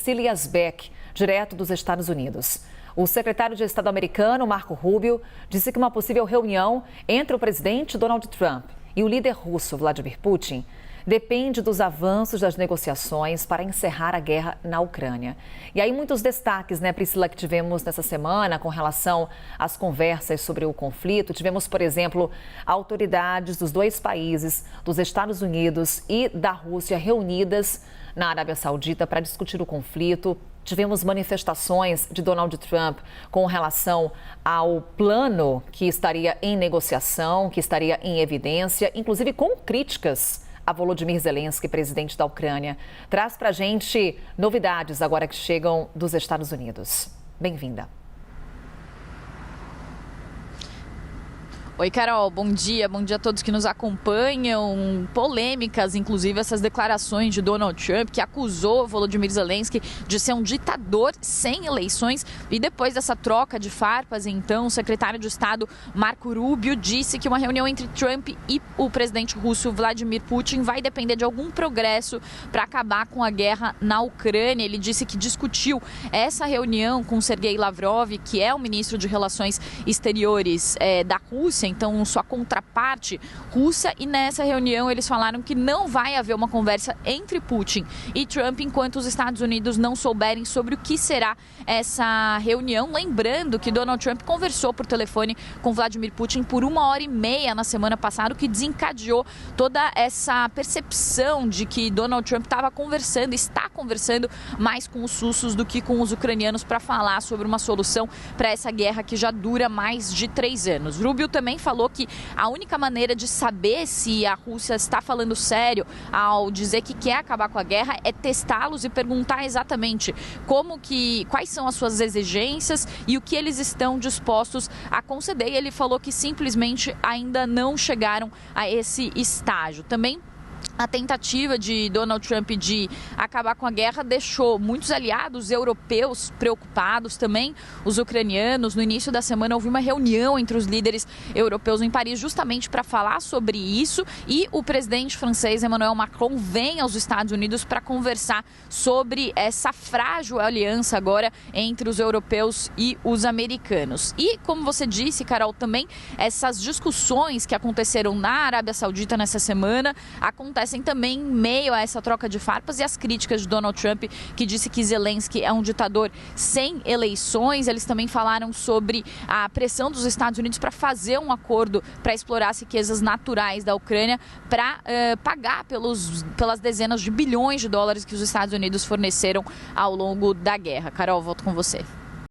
Cecília Beck, direto dos Estados Unidos. O secretário de Estado americano, Marco Rubio, disse que uma possível reunião entre o presidente Donald Trump e o líder russo, Vladimir Putin, depende dos avanços das negociações para encerrar a guerra na Ucrânia. E aí muitos destaques, Priscila, que tivemos nessa semana com relação às conversas sobre o conflito. Tivemos, por exemplo, autoridades dos dois países, dos Estados Unidos e da Rússia, reunidas na Arábia Saudita para discutir o conflito. Tivemos manifestações de Donald Trump com relação ao plano que estaria em negociação, que estaria em evidência, inclusive com críticas a Volodymyr Zelensky, presidente da Ucrânia. Traz para a gente novidades agora que chegam dos Estados Unidos. Bem-vinda. Oi, Carol, bom dia a todos que nos acompanham. Polêmicas, inclusive, essas declarações de Donald Trump, que acusou Volodymyr Zelensky de ser um ditador sem eleições. E depois dessa troca de farpas, então, o secretário de Estado, Marco Rubio, disse que uma reunião entre Trump e o presidente russo, Vladimir Putin, vai depender de algum progresso para acabar com a guerra na Ucrânia. Ele disse que discutiu essa reunião com Sergei Lavrov, que é o ministro de Relações Exteriores da Rússia, então sua contraparte russa, e nessa reunião eles falaram que não vai haver uma conversa entre Putin e Trump enquanto os Estados Unidos não souberem sobre o que será essa reunião. Lembrando que Donald Trump conversou por telefone com Vladimir Putin por 1h30 na semana passada, o que desencadeou toda essa percepção de que Donald Trump está conversando mais com os russos do que com os ucranianos para falar sobre uma solução para essa guerra que já dura mais de 3 anos. Rubio também falou que a única maneira de saber se a Rússia está falando sério ao dizer que quer acabar com a guerra é testá-los e perguntar exatamente quais são as suas exigências e o que eles estão dispostos a conceder. E ele falou que simplesmente ainda não chegaram a esse estágio. Também a tentativa de Donald Trump de acabar com a guerra deixou muitos aliados europeus preocupados, também os ucranianos. No início da semana houve uma reunião entre os líderes europeus em Paris justamente para falar sobre isso, e o presidente francês Emmanuel Macron vem aos Estados Unidos para conversar sobre essa frágil aliança agora entre os europeus e os americanos. E como você disse, Carol, também essas discussões que aconteceram na Arábia Saudita nessa semana acontecem também em meio a essa troca de farpas e as críticas de Donald Trump, que disse que Zelensky é um ditador sem eleições. Eles também falaram sobre a pressão dos Estados Unidos para fazer um acordo para explorar as riquezas naturais da Ucrânia, para pagar pelas dezenas de bilhões de dólares que os Estados Unidos forneceram ao longo da guerra. Carol, volto com você.